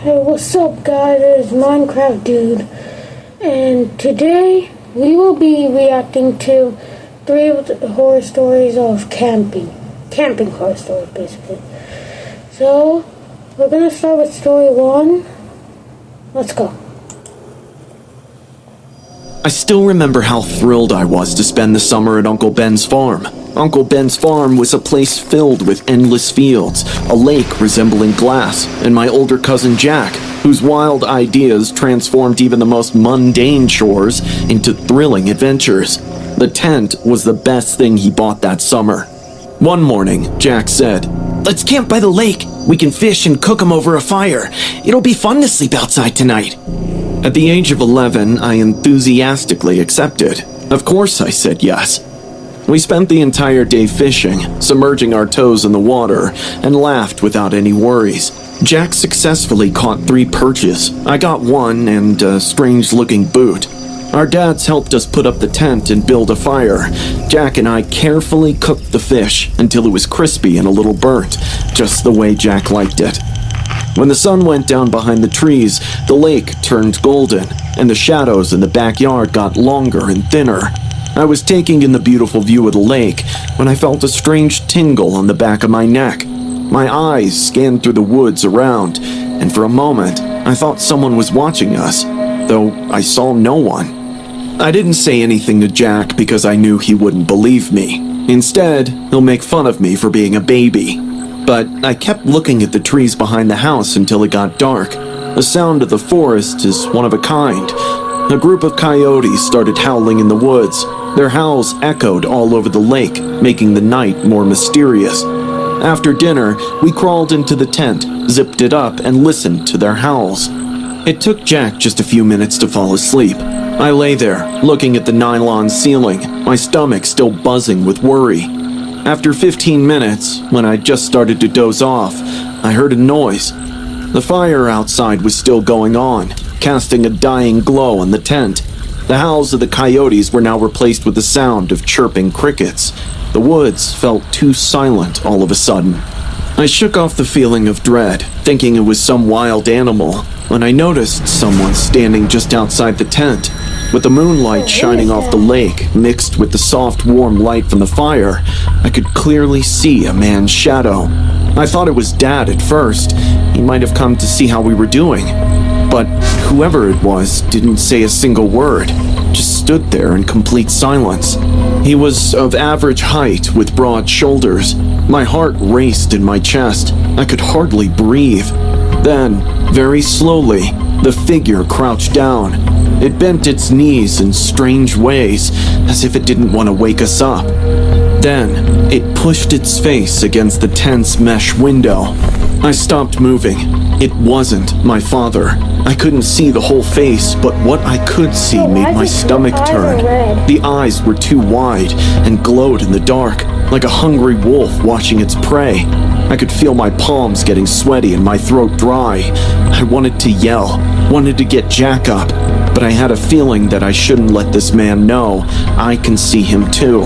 Hey, what's up, guys? It's Minecraft Dude, and today we will be reacting to three of the horror stories of camping horror stories, basically. So, we're gonna start with story one. Let's go. I still remember how thrilled I was to spend the summer at Uncle Ben's farm. Uncle Ben's farm was a place filled with endless fields, a lake resembling glass, and my older cousin Jack, whose wild ideas transformed even the most mundane chores into thrilling adventures. The tent was the best thing he bought that summer. One morning, Jack said, "Let's camp by the lake. We can fish and cook 'em over a fire. It'll be fun to sleep outside tonight." At the age of 11, I enthusiastically accepted. Of course I said yes. We spent the entire day fishing, submerging our toes in the water, and laughed without any worries. Jack successfully caught 3 perches. I got 1 and a strange-looking boot. Our dads helped us put up the tent and build a fire. Jack and I carefully cooked the fish until it was crispy and a little burnt, just the way Jack liked it. When the sun went down behind the trees, the lake turned golden, and the shadows in the backyard got longer and thinner. I was taking in the beautiful view of the lake when I felt a strange tingle on the back of my neck. My eyes scanned through the woods around, and for a moment, I thought someone was watching us, though I saw no one. I didn't say anything to Jack because I knew he wouldn't believe me. Instead, he'll make fun of me for being a baby. But I kept looking at the trees behind the house until it got dark. The sound of the forest is one of a kind. A group of coyotes started howling in the woods. Their howls echoed all over the lake, making the night more mysterious. After dinner, we crawled into the tent, zipped it up, and listened to their howls. It took Jack just a few minutes to fall asleep. I lay there, looking at the nylon ceiling, my stomach still buzzing with worry. After 15 minutes, when I just started to doze off, I heard a noise. The fire outside was still going on, casting a dying glow on the tent. The howls of the coyotes were now replaced with the sound of chirping crickets. The woods felt too silent all of a sudden. I shook off the feeling of dread, thinking it was some wild animal, when I noticed someone standing just outside the tent. With the moonlight shining off the lake, mixed with the soft, warm light from the fire, I could clearly see a man's shadow. I thought it was Dad at first. He might have come to see how we were doing. But whoever it was didn't say a single word, just stood there in complete silence. He was of average height with broad shoulders. My heart raced in my chest. I could hardly breathe. Then, very slowly, the figure crouched down. It bent its knees in strange ways, as if it didn't want to wake us up. Then, it pushed its face against the tent's mesh window. I stopped moving. It wasn't my father. I couldn't see the whole face, but what I could see made my stomach turn. The eyes were too wide and glowed in the dark, like a hungry wolf watching its prey. I could feel my palms getting sweaty and my throat dry. I wanted to yell, wanted to get Jack up, but I had a feeling that I shouldn't let this man know I can see him too.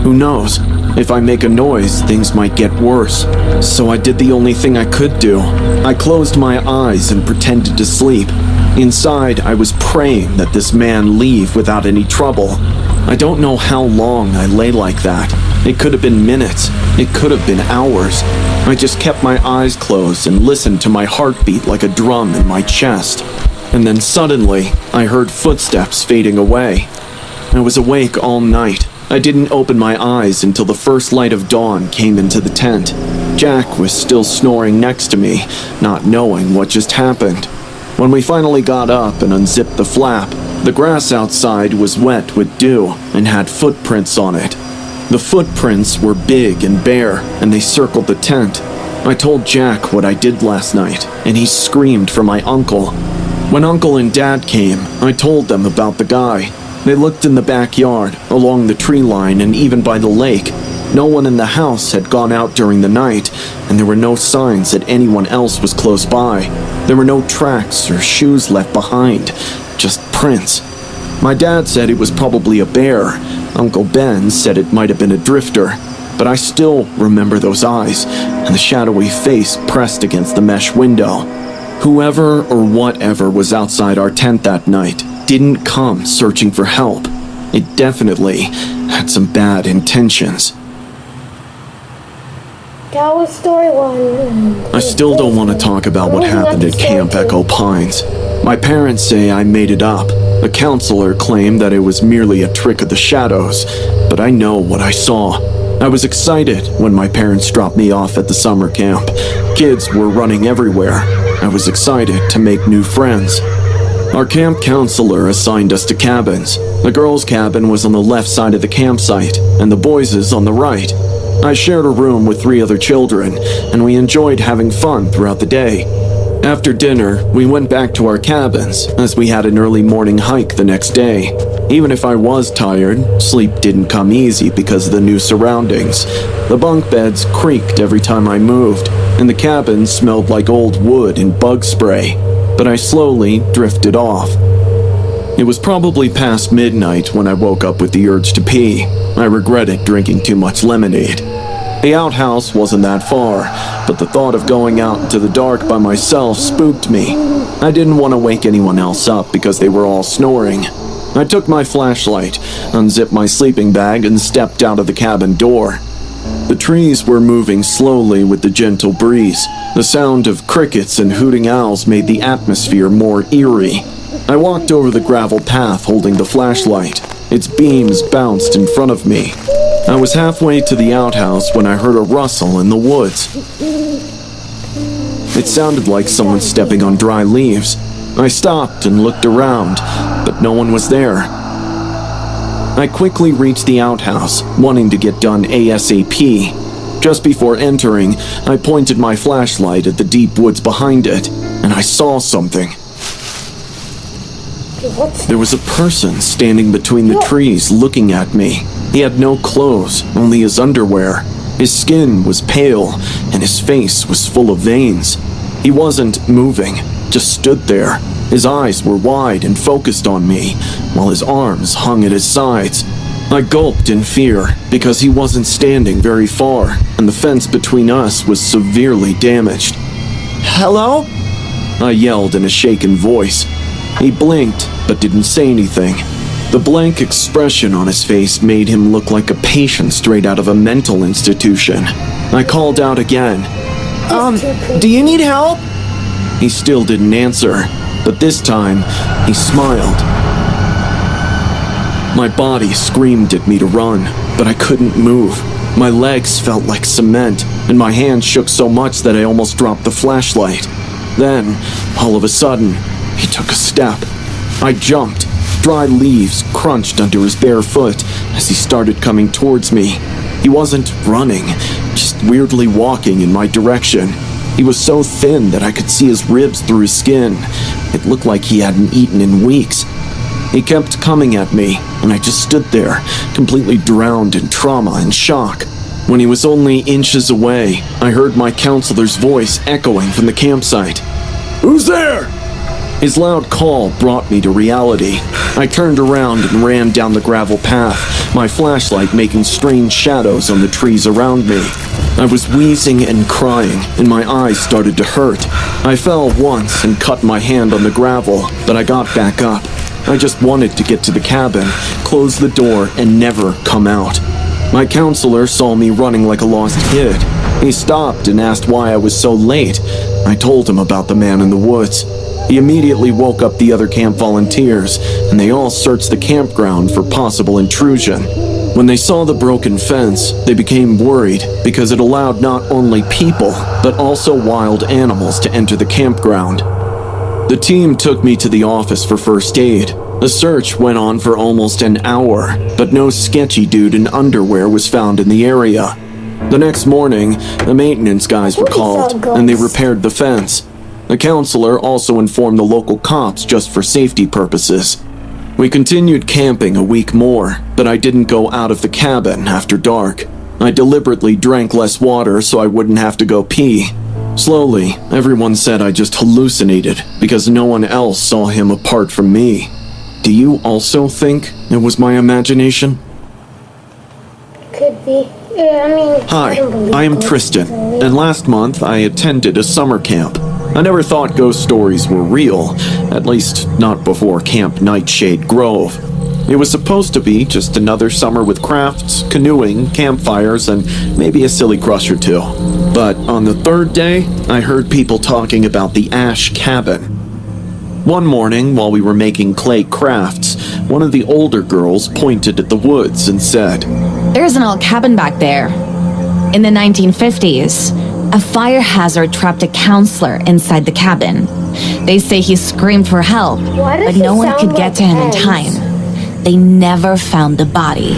Who knows? If I make a noise, things might get worse. So I did the only thing I could do. I closed my eyes and pretended to sleep. Inside, I was praying that this man leave without any trouble. I don't know how long I lay like that. It could have been minutes. It could have been hours. I just kept my eyes closed and listened to my heartbeat like a drum in my chest. And then suddenly, I heard footsteps fading away. I was awake all night. I didn't open my eyes until the first light of dawn came into the tent. Jack was still snoring next to me, not knowing what just happened. When we finally got up and unzipped the flap, the grass outside was wet with dew and had footprints on it. The footprints were big and bare, and they circled the tent. I told Jack what I did last night, and he screamed for my uncle. When Uncle and Dad came, I told them about the guy. They looked in the backyard, along the tree line, and even by the lake. No one in the house had gone out during the night, and there were no signs that anyone else was close by. There were no tracks or shoes left behind, just prints. My dad said it was probably a bear. Uncle Ben said it might have been a drifter. But I still remember those eyes, and the shadowy face pressed against the mesh window. Whoever or whatever was outside our tent that night didn't come searching for help. It definitely had some bad intentions. That was story one. I still don't want to talk about what happened at Camp Echo Pines. My parents say I made it up. The counselor claimed that it was merely a trick of the shadows, but I know what I saw. I was excited when my parents dropped me off at the summer camp. Kids were running everywhere. I was excited to make new friends. Our camp counselor assigned us to cabins. The girls' cabin was on the left side of the campsite, and the boys' on the right. I shared a room with 3 other children, and we enjoyed having fun throughout the day. After dinner, we went back to our cabins, as we had an early morning hike the next day. Even if I was tired, sleep didn't come easy because of the new surroundings. The bunk beds creaked every time I moved, and the cabin smelled like old wood and bug spray. But I slowly drifted off. It was probably past midnight when I woke up with the urge to pee. I regretted drinking too much lemonade. The outhouse wasn't that far, but the thought of going out into the dark by myself spooked me. I didn't want to wake anyone else up because they were all snoring. I took my flashlight, unzipped my sleeping bag, and stepped out of the cabin door. The trees were moving slowly with the gentle breeze. The sound of crickets and hooting owls made the atmosphere more eerie. I walked over the gravel path holding the flashlight. Its beams bounced in front of me. I was halfway to the outhouse when I heard a rustle in the woods. It sounded like someone stepping on dry leaves. I stopped and looked around, but no one was there. I quickly reached the outhouse, wanting to get done ASAP. Just before entering, I pointed my flashlight at the deep woods behind it, and I saw something. There was a person standing between the trees looking at me. He had no clothes, only his underwear. His skin was pale, and his face was full of veins. He wasn't moving, just stood there. His eyes were wide and focused on me, while his arms hung at his sides. I gulped in fear, because he wasn't standing very far, and the fence between us was severely damaged. "Hello?" I yelled in a shaken voice. He blinked, but didn't say anything. The blank expression on his face made him look like a patient straight out of a mental institution. I called out again. Do you need help?" He still didn't answer, but this time, he smiled. My body screamed at me to run, but I couldn't move. My legs felt like cement, and my hands shook so much that I almost dropped the flashlight. Then, all of a sudden, he took a step. I jumped. Dry leaves crunched under his bare foot as he started coming towards me. He wasn't running, just weirdly walking in my direction. He was so thin that I could see his ribs through his skin. It looked like he hadn't eaten in weeks. He kept coming at me, and I just stood there, completely drowned in trauma and shock. When he was only inches away, I heard my counselor's voice echoing from the campsite. "Who's there?" His loud call brought me to reality. I turned around and ran down the gravel path, my flashlight making strange shadows on the trees around me. I was wheezing and crying, and my eyes started to hurt. I fell once and cut my hand on the gravel, but I got back up. I just wanted to get to the cabin, close the door, and never come out. My counselor saw me running like a lost kid. He stopped and asked why I was so late. I told him about the man in the woods. He immediately woke up the other camp volunteers, and they all searched the campground for possible intrusion. When they saw the broken fence, they became worried because it allowed not only people, but also wild animals to enter the campground. The team took me to the office for first aid. The search went on for almost an hour, but no sketchy dude in underwear was found in the area. The next morning, the maintenance guys were called, and they repaired the fence. The counselor also informed the local cops just for safety purposes. We continued camping a week more, but I didn't go out of the cabin after dark. I deliberately drank less water so I wouldn't have to go pee. Slowly, everyone said I just hallucinated because no one else saw him apart from me. Do you also think it was my imagination? Could be. Yeah, Hi, I am Tristan, and last month I attended a summer camp. I never thought ghost stories were real, at least not before Camp Nightshade Grove. It was supposed to be just another summer with crafts, canoeing, campfires, and maybe a silly crush or two. But on the third day, I heard people talking about the Ash Cabin. One morning, while we were making clay crafts, one of the older girls pointed at the woods and said, "There's an old cabin back there. In the 1950s, a fire hazard trapped a counselor inside the cabin. They say he screamed for help, but no one could get to him in time. They never found the body.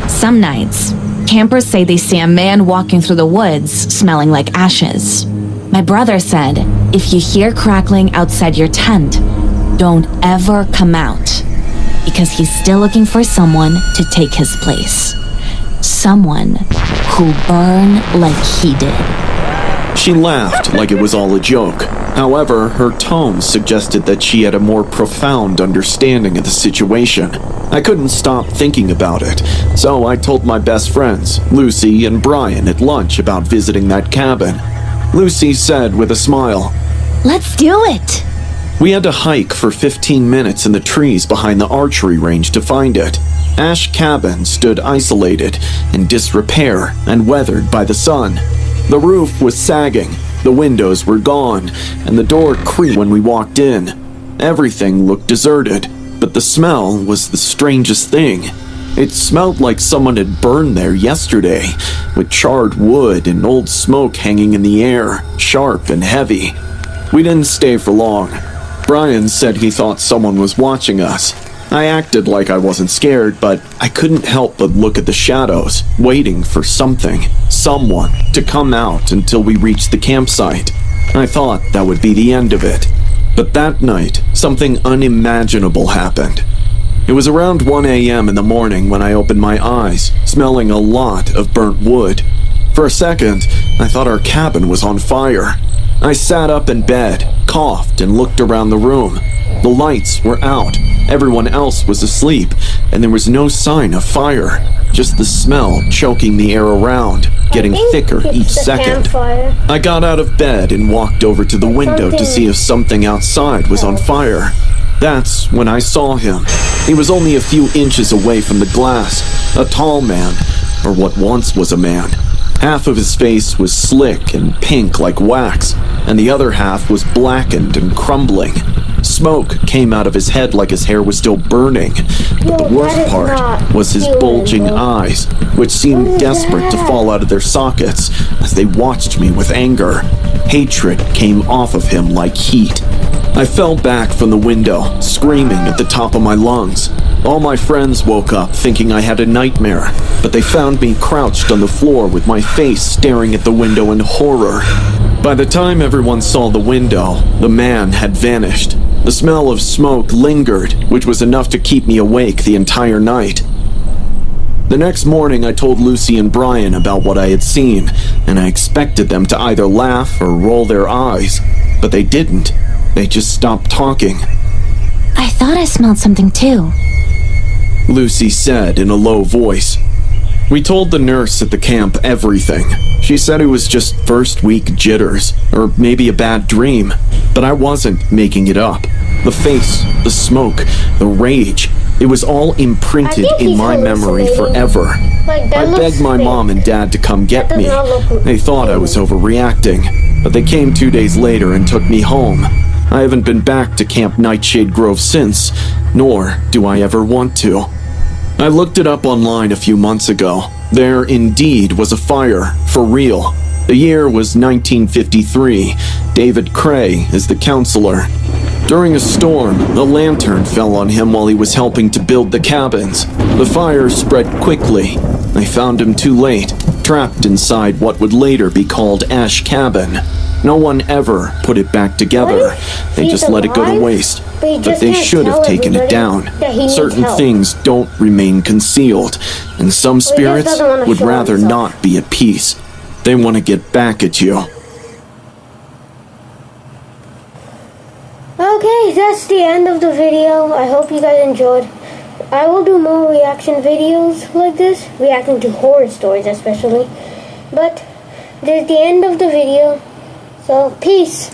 Some nights, campers say they see a man walking through the woods smelling like ashes. My brother said, if you hear crackling outside your tent, don't ever come out, because he's still looking for someone to take his place. Someone who burn like he did." She laughed like it was all a joke. However, her tone suggested that she had a more profound understanding of the situation. I couldn't stop thinking about it, so I told my best friends, Lucy and Brian, at lunch about visiting that cabin. Lucy said with a smile, "Let's do it." We had to hike for 15 minutes in the trees behind the archery range to find it. Ash Cabin stood isolated, in disrepair, and weathered by the sun. The roof was sagging, the windows were gone, and the door creaked when we walked in. Everything looked deserted, but the smell was the strangest thing. It smelled like someone had burned there yesterday, with charred wood and old smoke hanging in the air, sharp and heavy. We didn't stay for long. Brian said he thought someone was watching us. I acted like I wasn't scared, but I couldn't help but look at the shadows, waiting for something, someone, to come out until we reached the campsite. I thought that would be the end of it. But that night, something unimaginable happened. It was around 1 a.m. in the morning when I opened my eyes, smelling a lot of burnt wood. For a second, I thought our cabin was on fire. I sat up in bed, coughed, and looked around the room. The lights were out, everyone else was asleep, and there was no sign of fire, just the smell choking the air around, getting thicker each second. I got out of bed and walked over to the window to see if something outside was on fire. That's when I saw him. He was only a few inches away from the glass, a tall man, or what once was a man. Half of his face was slick and pink like wax, and the other half was blackened and crumbling. Smoke came out of his head like his hair was still burning, but the worst part was his bulging eyes, which seemed desperate to fall out of their sockets as they watched me with anger. Hatred came off of him like heat. I fell back from the window, screaming at the top of my lungs. All my friends woke up thinking I had a nightmare, but they found me crouched on the floor with my face staring at the window in horror. By the time everyone saw the window, the man had vanished. The smell of smoke lingered, which was enough to keep me awake the entire night. The next morning, I told Lucy and Brian about what I had seen, and I expected them to either laugh or roll their eyes, but they didn't. They just stopped talking. "I thought I smelled something too," Lucy said in a low voice. We told the nurse at the camp everything. She said it was just first week jitters, or maybe a bad dream, but I wasn't making it up. The face, the smoke, the rage, it was all imprinted in my memory forever. I begged my mom and dad to come get me. They thought I was overreacting, but they came 2 days later and took me home. I haven't been back to Camp Nightshade Grove since, nor do I ever want to. I looked it up online a few months ago. There indeed was a fire, for real. The year was 1953. David Cray is the counselor. During a storm, a lantern fell on him while he was helping to build the cabins. The fire spread quickly. I found him too late, trapped inside what would later be called Ash Cabin. No one ever put it back together. They just let it go to waste. But they should have taken it down. Certain things don't remain concealed, and some spirits would rather not be at peace. They want to get back at you. Okay, that's the end of the video. I hope you guys enjoyed. I will do more reaction videos like this, reacting to horror stories especially. But this is the end of the video. So, peace.